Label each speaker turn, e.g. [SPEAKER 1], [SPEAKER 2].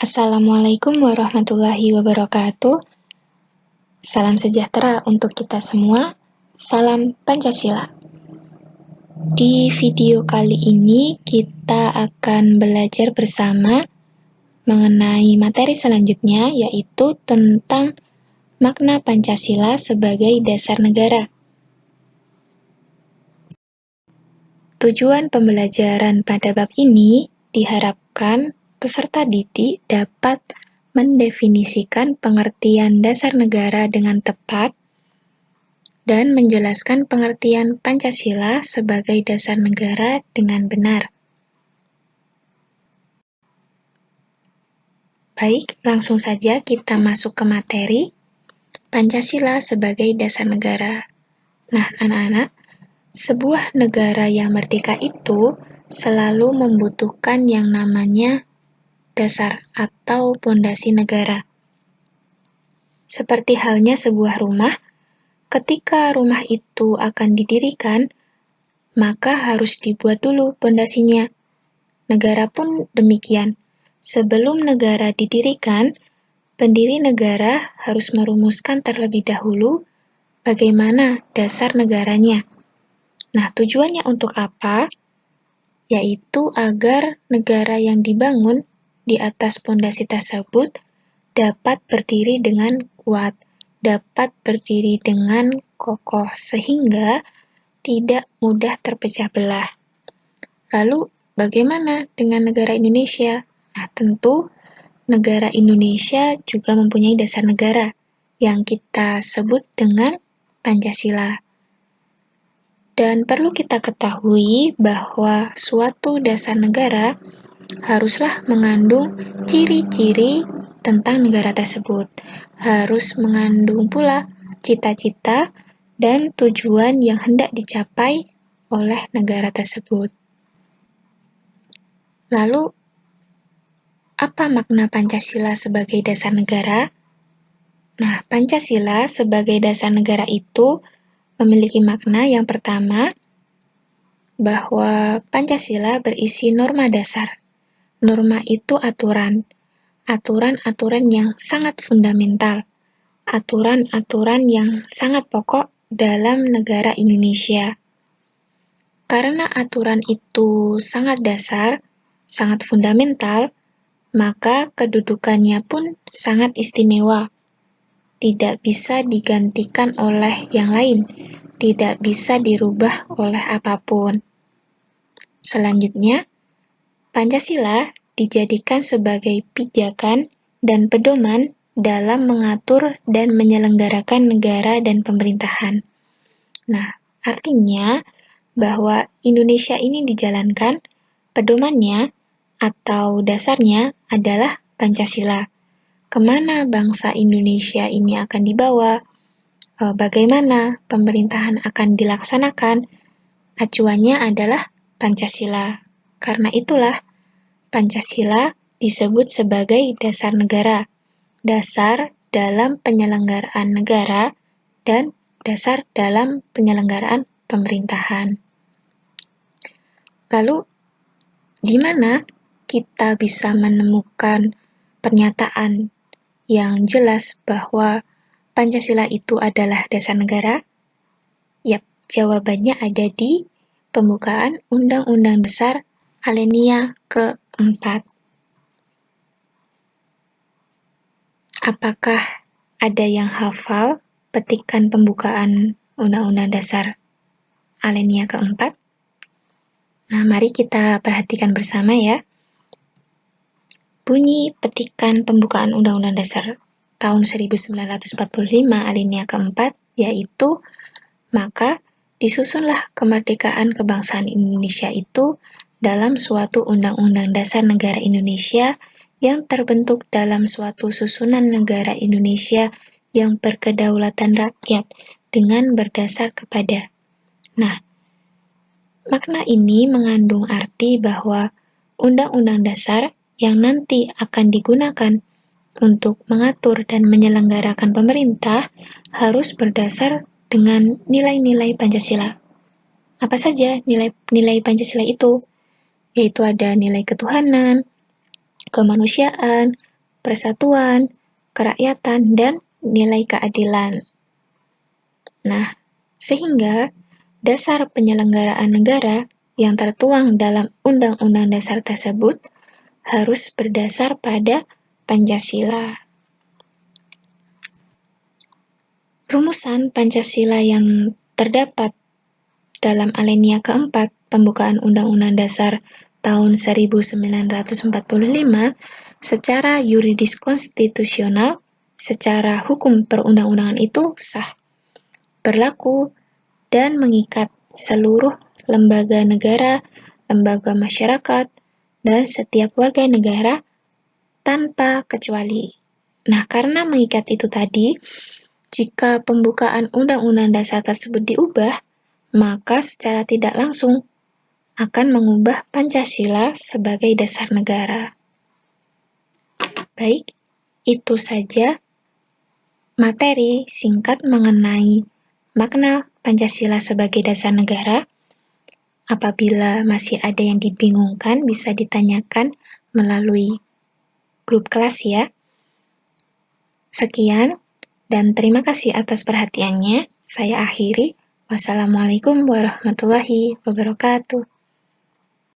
[SPEAKER 1] Assalamualaikum warahmatullahi wabarakatuh. Salam sejahtera untuk kita semua. Salam Pancasila. Di video kali ini kita akan belajar bersama mengenai materi selanjutnya, yaitu tentang makna Pancasila sebagai dasar negara. Tujuan pembelajaran pada bab ini diharapkan peserta didik dapat mendefinisikan pengertian dasar negara dengan tepat dan menjelaskan pengertian Pancasila sebagai dasar negara dengan benar. Baik, langsung saja kita masuk ke materi Pancasila sebagai dasar negara. Nah, anak-anak, sebuah negara yang merdeka itu selalu membutuhkan yang namanya dasar atau pondasi negara. Seperti halnya sebuah rumah, ketika rumah itu akan didirikan, maka harus dibuat dulu pondasinya. Negara pun demikian. Sebelum negara didirikan, pendiri negara harus merumuskan terlebih dahulu bagaimana dasar negaranya. Nah, tujuannya untuk apa? Yaitu agar negara yang dibangun di atas pondasi tersebut dapat berdiri dengan kuat, dapat berdiri dengan kokoh, sehingga tidak mudah terpecah belah. Lalu, bagaimana dengan negara Indonesia? Nah, tentu negara Indonesia juga mempunyai dasar negara yang kita sebut dengan Pancasila. Dan perlu kita ketahui bahwa suatu dasar negara haruslah mengandung ciri-ciri tentang negara tersebut. Harus mengandung pula cita-cita dan tujuan yang hendak dicapai oleh negara tersebut. Lalu, apa makna Pancasila sebagai dasar negara? Nah, Pancasila sebagai dasar negara itu memiliki makna yang pertama, bahwa Pancasila berisi norma dasar. Norma itu aturan-aturan yang sangat fundamental, aturan-aturan yang sangat pokok dalam negara Indonesia. Karena aturan itu sangat dasar, sangat fundamental, maka kedudukannya pun sangat istimewa. Tidak bisa digantikan oleh yang lain, tidak bisa dirubah oleh apapun. Selanjutnya, Pancasila dijadikan sebagai pijakan dan pedoman dalam mengatur dan menyelenggarakan negara dan pemerintahan. Nah, artinya bahwa Indonesia ini dijalankan, pedomannya atau dasarnya adalah Pancasila. Kemana bangsa Indonesia ini akan dibawa? Bagaimana pemerintahan akan dilaksanakan? Acuannya adalah Pancasila. Karena itulah Pancasila disebut sebagai dasar negara, dasar dalam penyelenggaraan negara, dan dasar dalam penyelenggaraan pemerintahan. Lalu, di mana kita bisa menemukan pernyataan yang jelas bahwa Pancasila itu adalah dasar negara? Yap, jawabannya ada di pembukaan Undang-Undang Dasar Alinea ke-4. Apakah ada yang hafal petikan pembukaan Undang-Undang Dasar Alinea ke-4? Nah, mari kita perhatikan bersama ya. Bunyi petikan pembukaan Undang-Undang Dasar tahun 1945 Alinea ke-4, yaitu, maka disusunlah kemerdekaan kebangsaan Indonesia itu dalam suatu Undang-Undang Dasar Negara Indonesia yang terbentuk dalam suatu susunan negara Indonesia yang berkedaulatan rakyat dengan berdasar kepada. Nah, makna ini mengandung arti bahwa Undang-Undang Dasar yang nanti akan digunakan untuk mengatur dan menyelenggarakan pemerintah harus berdasar dengan nilai-nilai Pancasila. Apa saja nilai Pancasila itu? Yaitu ada nilai ketuhanan, kemanusiaan, persatuan, kerakyatan, dan nilai keadilan. Nah, sehingga dasar penyelenggaraan negara yang tertuang dalam Undang-Undang Dasar tersebut harus berdasar pada Pancasila. Rumusan Pancasila yang terdapat dalam alinea keempat pembukaan Undang-Undang Dasar tahun 1945 secara yuridis konstitusional, secara hukum perundang-undangan itu sah, berlaku, dan mengikat seluruh lembaga negara, lembaga masyarakat, dan setiap warga negara tanpa kecuali. Nah, karena mengikat itu tadi, jika pembukaan Undang-Undang Dasar tersebut diubah, maka secara tidak langsung akan mengubah Pancasila sebagai dasar negara. Baik, itu saja materi singkat mengenai makna Pancasila sebagai dasar negara. Apabila masih ada yang dibingungkan, bisa ditanyakan melalui grup kelas ya. Sekian, dan terima kasih atas perhatiannya. Saya akhiri. Wassalamualaikum warahmatullahi wabarakatuh.